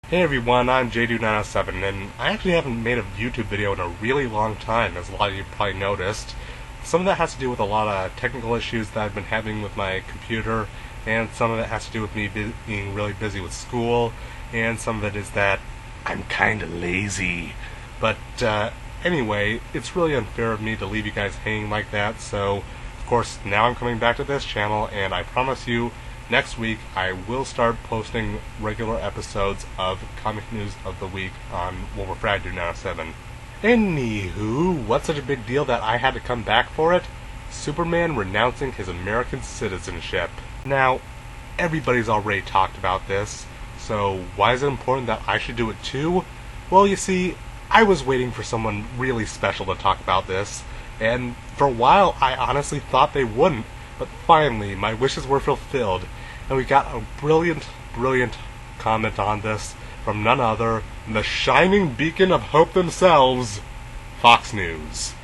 Hey everyone, I'm JDude907, and I actually haven't made a YouTube video in a really long time, as a lot of you probably noticed. Some of that has to do with a lot of technical issues that I've been having with my computer, and some of it has to do with me being really busy with school, and some of it is that I'm kinda lazy. But anyway, it's really unfair of me to leave you guys hanging like that, so of course now I'm coming back to this channel, and I promise you, next week, I will start posting regular episodes of Comic News of the Week on Wolverfrag 907. Anywho, what's such a big deal that I had to come back for it? Superman renouncing his American citizenship. Now, everybody's already talked about this, so why is it important that I should do it too? Well, you see, I was waiting for someone really special to talk about this, and for a while I honestly thought they wouldn't. But finally, my wishes were fulfilled, and we got a brilliant comment on this from none other than the shining beacon of hope themselves, Fox News.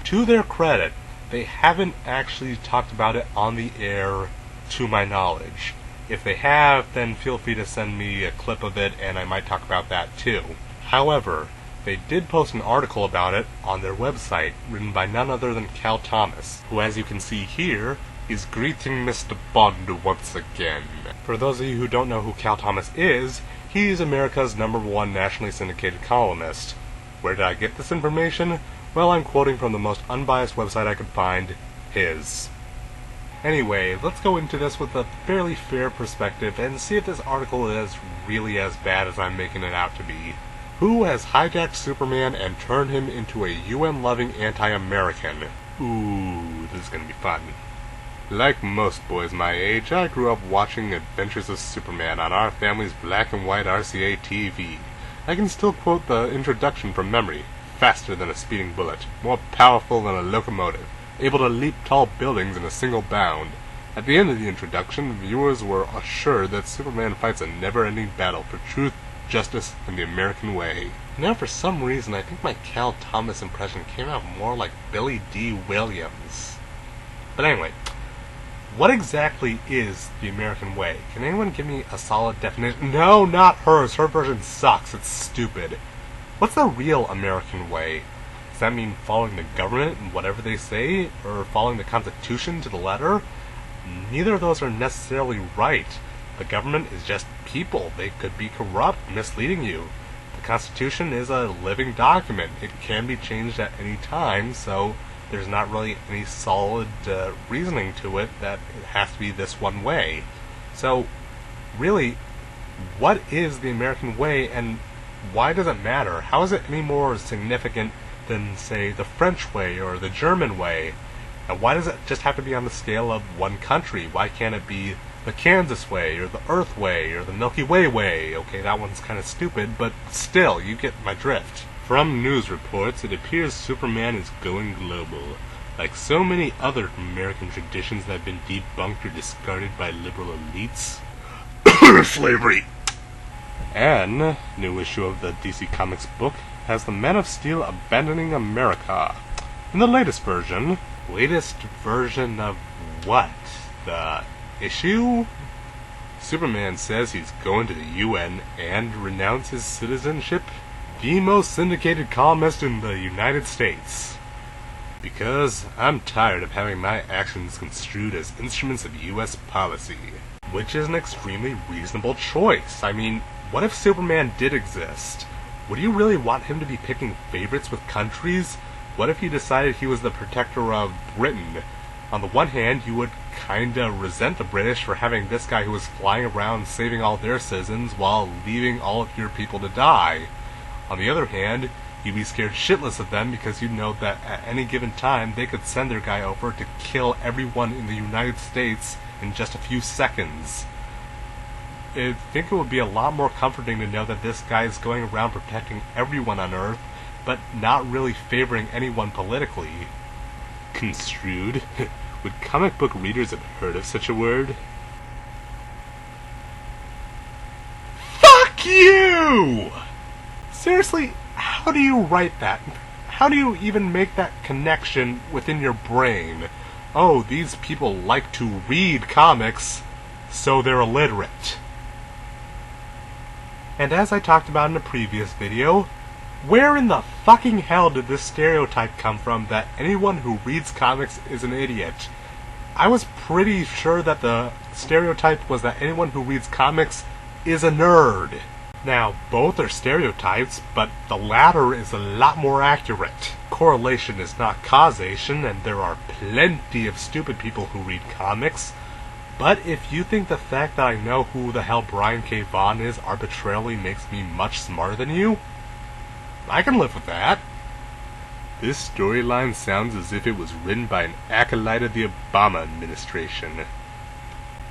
To their credit, they haven't actually talked about it on the air, to my knowledge. If they have, then feel free to send me a clip of it, and I might talk about that too. However, they did post an article about it on their website, written by none other than Cal Thomas, who, as you can see here, is greeting Mr. Bond once again. For those of you who don't know who Cal Thomas is, he's America's #1 nationally syndicated columnist. Where did I get this information? Well, I'm quoting from the most unbiased website I could find, his. Anyway, let's go into this with a fairly fair perspective and see if this article is really as bad as I'm making it out to be. Who has hijacked Superman and turned him into a UN-loving anti-American? Ooh, this is gonna be fun. Like most boys my age, I grew up watching Adventures of Superman on our family's black and white RCA TV. I can still quote the introduction from memory. Faster than a speeding bullet, more powerful than a locomotive, able to leap tall buildings in a single bound. At the end of the introduction, viewers were assured that Superman fights a never-ending battle for truth, justice, and the American way. Now, for some reason, I think my Cal Thomas impression came out more like Billy D. Williams. But anyway, what exactly is the American way? Can anyone give me a solid definition? No, not hers. Her version sucks. It's stupid. What's the real American way? Does that mean following the government and whatever they say, or following the Constitution to the letter? Neither of those are necessarily right. The government is just people. They could be corrupt, misleading you. The Constitution is a living document. It can be changed at any time, so there's not really any solid reasoning to it that it has to be this one way. So, really, what is the American way, and why does it matter? How is it any more significant than, say, the French way or the German way? And why does it just have to be on the scale of one country? Why can't it be the Kansas way, or the Earth way, or the Milky Way way? Okay, that one's kind of stupid, but still, you get my drift. From news reports, it appears Superman is going global. Like so many other American traditions that have been debunked or discarded by liberal elites. Slavery! An new issue of the DC Comics book has the Man of Steel abandoning America. In the latest version... Latest version of what? The issue? Superman says he's going to the UN and renounce his citizenship. The most syndicated columnist in the United States. Because I'm tired of having my actions construed as instruments of US policy. Which is an extremely reasonable choice. I mean, what if Superman did exist? Would you really want him to be picking favorites with countries? What if he decided he was the protector of Britain? On the one hand, you would kinda resent the British for having this guy who was flying around saving all their citizens while leaving all of your people to die. On the other hand, you'd be scared shitless of them because you know that at any given time they could send their guy over to kill everyone in the United States in just a few seconds. I think it would be a lot more comforting to know that this guy is going around protecting everyone on Earth, but not really favoring anyone politically. Construed? Would comic book readers have heard of such a word? Fuck you! Seriously, how do you write that? How do you even make that connection within your brain? Oh, these people like to read comics, so they're illiterate. And as I talked about in a previous video, where in the fucking hell did this stereotype come from that anyone who reads comics is an idiot? I was pretty sure that the stereotype was that anyone who reads comics is a nerd. Now, both are stereotypes, but the latter is a lot more accurate. Correlation is not causation, and there are plenty of stupid people who read comics. But if you think the fact that I know who the hell Brian K. Vaughan is arbitrarily makes me much smarter than you, I can live with that. This storyline sounds as if it was written by an acolyte of the Obama administration.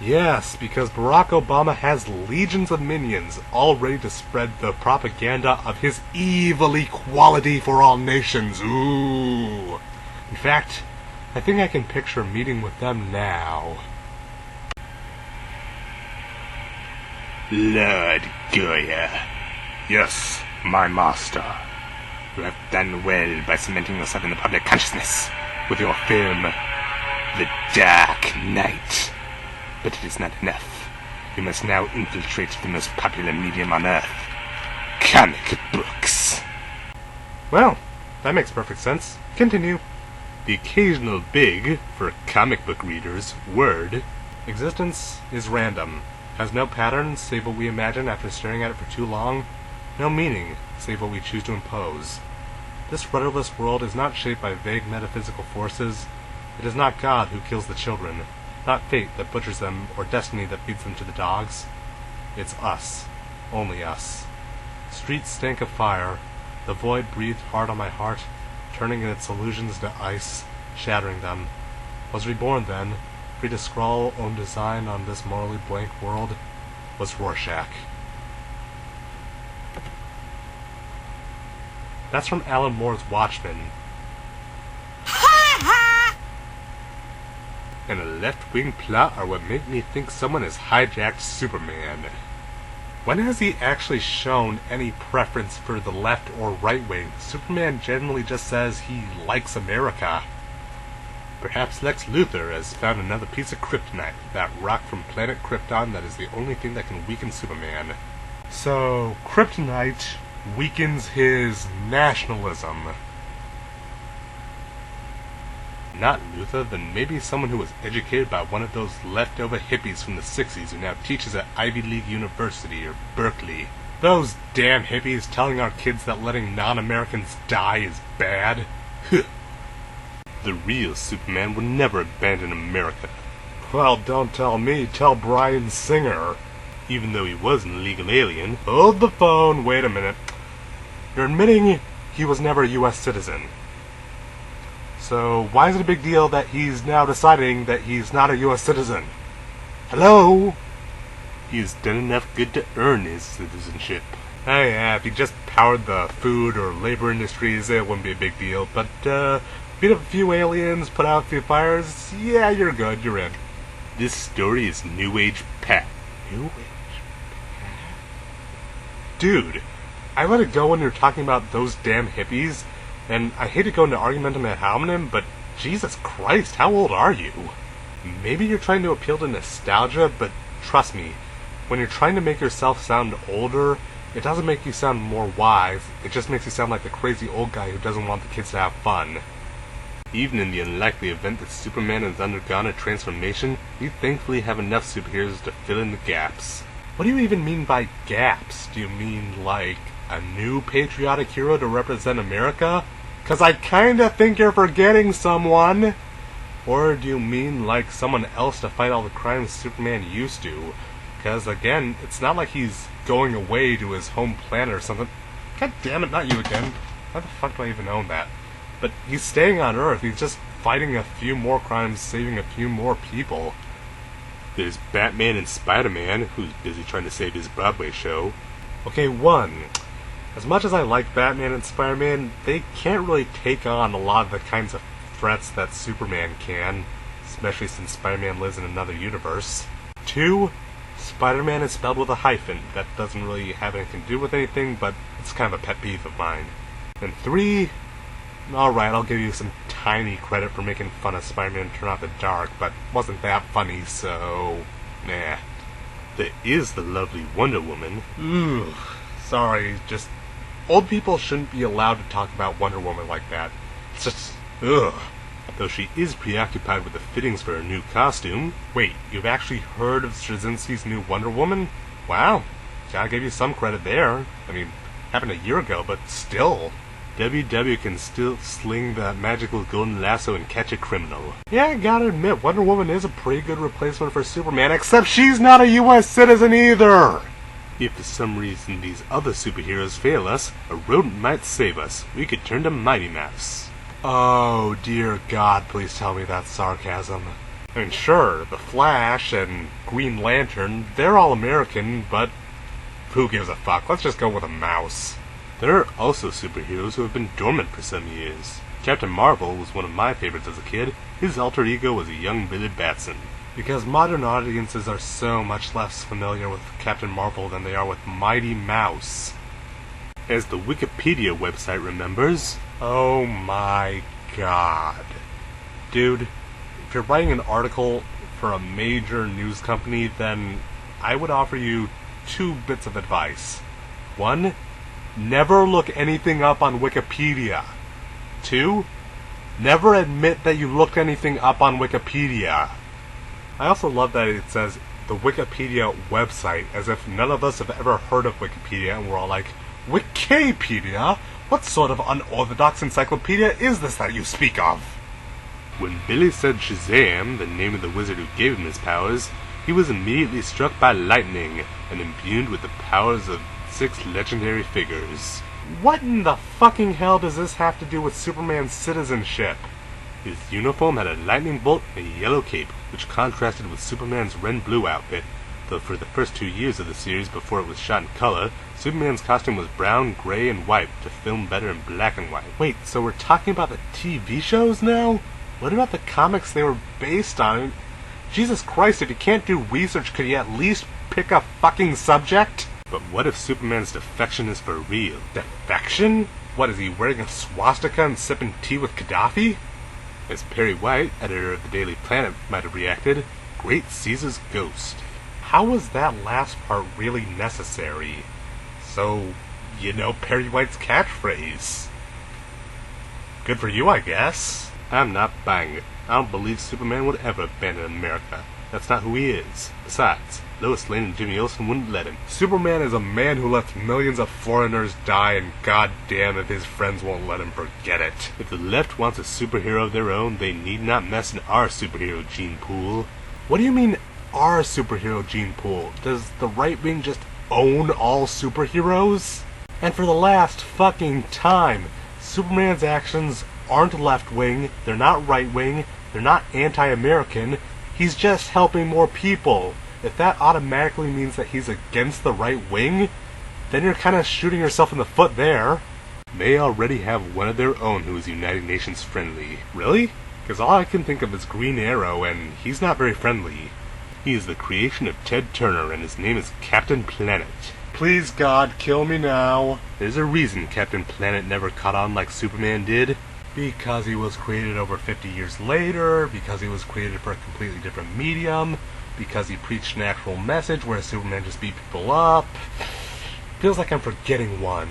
Yes, because Barack Obama has legions of minions, all ready to spread the propaganda of his evil equality for all nations. Ooh. In fact, I think I can picture a meeting with them now. Lord Goya. Yes, my master. You have done well by cementing yourself in the public consciousness with your film, The Dark Knight. But it is not enough. You must now infiltrate the most popular medium on Earth, comic books. Well, that makes perfect sense. Continue. The occasional big, for comic book readers, word, existence is random. Has no pattern save what we imagine after staring at it for too long. No meaning save what we choose to impose. This rudderless world is not shaped by vague metaphysical forces. It is not God who kills the children, not fate that butchers them or destiny that feeds them to the dogs. It's us. Only us. Streets stank of fire. The void breathed hard on my heart, turning its illusions to ice, shattering them. Was reborn then, free to scrawl own design on this morally blank world, was Rorschach. That's from Alan Moore's Watchmen. And a left-wing plot are what make me think someone has hijacked Superman. When has he actually shown any preference for the left or right wing? Superman generally just says he likes America. Perhaps Lex Luthor has found another piece of kryptonite, that rock from planet Krypton that is the only thing that can weaken Superman. So, kryptonite weakens his nationalism. Not Luthor, then maybe someone who was educated by one of those leftover hippies from the 60s who now teaches at Ivy League University or Berkeley. Those damn hippies telling our kids that letting non-Americans die is bad. The real Superman would never abandon America. Well, don't tell me, tell Bryan Singer. Even though he was an illegal alien. Hold the phone, wait a minute. You're admitting he was never a U.S. citizen. So why is it a big deal that he's now deciding that he's not a U.S. citizen? Hello? He's done enough good to earn his citizenship. Oh yeah, if he just powered the food or labor industries, it wouldn't be a big deal. But, beat up a few aliens, put out a few fires, yeah, you're good, you're in. This story is New Age Pat. New Age Pat? Dude, I let it go when you're talking about those damn hippies. And I hate to go into argumentum ad hominem, but Jesus Christ, how old are you? Maybe you're trying to appeal to nostalgia, but trust me, when you're trying to make yourself sound older, it doesn't make you sound more wise, it just makes you sound like the crazy old guy who doesn't want the kids to have fun. Even in the unlikely event that Superman has undergone a transformation, you thankfully have enough superheroes to fill in the gaps. What do you even mean by gaps? Do you mean, like, a new patriotic hero to represent America? 'Cause I kinda think you're forgetting someone. Or do you mean like someone else to fight all the crimes Superman used to? 'Cause again, it's not like he's going away to his home planet or something. God damn it, not you again. Why the fuck do I even own that? But he's staying on Earth, he's just fighting a few more crimes, saving a few more people. There's Batman and Spider-Man, who's busy trying to save his Broadway show. Okay, one. As much as I like Batman and Spider-Man, they can't really take on a lot of the kinds of threats that Superman can, especially since Spider-Man lives in another universe. 2, Spider-Man is spelled with a hyphen. That doesn't really have anything to do with anything, but it's kind of a pet peeve of mine. And 3, alright, I'll give you some tiny credit for making fun of Spider-Man Turn Off the Dark, but wasn't that funny, so nah. There is the lovely Wonder Woman. Ooh, sorry, just old people shouldn't be allowed to talk about Wonder Woman like that. It's just, ugh. Though she is preoccupied with the fittings for her new costume. Wait, you've actually heard of Straczynski's new Wonder Woman? Wow, gotta give you some credit there. I mean, happened a year ago, but still. WW can still sling the magical golden lasso and catch a criminal. Yeah, I gotta admit, Wonder Woman is a pretty good replacement for Superman, except she's not a US citizen either! If for some reason these other superheroes fail us, a rodent might save us. We could turn to Mighty Mouse. Oh, dear God, please tell me that's sarcasm. I mean, sure, The Flash and Green Lantern, they're all American, but who gives a fuck? Let's just go with a mouse. There are also superheroes who have been dormant for some years. Captain Marvel was one of my favorites as a kid. His alter ego was a young Billy Batson. Because modern audiences are so much less familiar with Captain Marvel than they are with Mighty Mouse. As the Wikipedia website remembers... Oh my God. Dude, if you're writing an article for a major news company, then I would offer you 2 bits of advice. 1, never look anything up on Wikipedia. 2, never admit that you looked anything up on Wikipedia. I also love that it says the Wikipedia website, as if none of us have ever heard of Wikipedia, and we're all like, Wikipedia? What sort of unorthodox encyclopedia is this that you speak of? When Billy said Shazam, the name of the wizard who gave him his powers, he was immediately struck by lightning and imbued with the powers of 6 legendary figures. What in the fucking hell does this have to do with Superman's citizenship? His uniform had a lightning bolt and a yellow cape, which contrasted with Superman's red-blue outfit, though for the first 2 years of the series before it was shot in color, Superman's costume was brown, gray, and white to film better in black and white. Wait, so we're talking about the TV shows now? What about the comics they were based on? Jesus Christ, if you can't do research, could you at least pick a fucking subject? But what if Superman's defection is for real? Defection? What, is he wearing a swastika and sipping tea with Gaddafi? As Perry White, editor of the Daily Planet, might have reacted, Great Caesar's ghost. How was that last part really necessary? So, you know Perry White's catchphrase. Good for you, I guess. I'm not buying it. I don't believe Superman would ever abandon America. That's not who he is. Besides, Lois Lane and Jimmy Olsen wouldn't let him. Superman is a man who lets millions of foreigners die, and goddamn if his friends won't let him forget it. If the left wants a superhero of their own, they need not mess in our superhero gene pool. What do you mean, our superhero gene pool? Does the right wing just own all superheroes? And for the last fucking time, Superman's actions aren't left-wing, they're not right-wing, they're not anti-American, he's just helping more people. If that automatically means that he's against the right wing, then you're kind of shooting yourself in the foot there. They already have one of their own who is United Nations friendly. Really? Because all I can think of is Green Arrow, and he's not very friendly. He is the creation of Ted Turner, and his name is Captain Planet. Please, God, kill me now. There's a reason Captain Planet never caught on like Superman did. Because he was created over 50 years later, because he was created for a completely different medium, because he preached an actual message where Superman just beat people up. Feels like I'm forgetting one.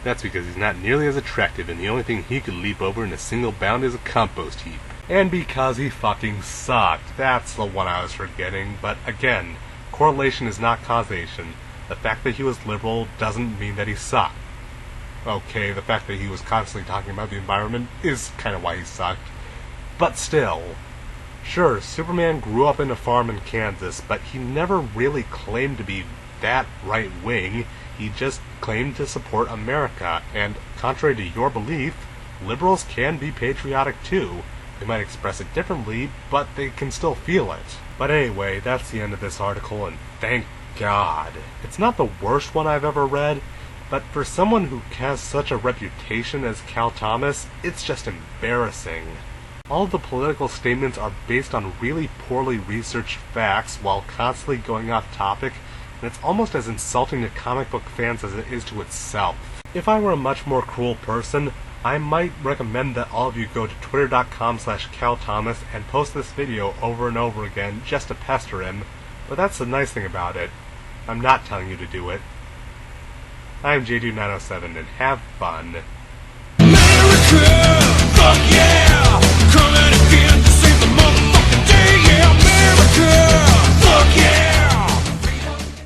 That's because he's not nearly as attractive, and the only thing he could leap over in a single bound is a compost heap. And because he fucking sucked. That's the one I was forgetting. But again, correlation is not causation. The fact that he was liberal doesn't mean that he sucked. Okay, the fact that he was constantly talking about the environment is kind of why he sucked. But still. Sure, Superman grew up in a farm in Kansas, but he never really claimed to be that right-wing. He just claimed to support America, and contrary to your belief, liberals can be patriotic too. They might express it differently, but they can still feel it. But anyway, that's the end of this article, and thank God. It's not the worst one I've ever read, but for someone who has such a reputation as Cal Thomas, it's just embarrassing. All of the political statements are based on really poorly researched facts while constantly going off topic, and it's almost as insulting to comic book fans as it is to itself. If I were a much more cruel person, I might recommend that all of you go to twitter.com/CalThomas and post this video over and over again just to pester him, But that's the nice thing about it. I'm not telling you to do it. I'm JDude907, and have fun.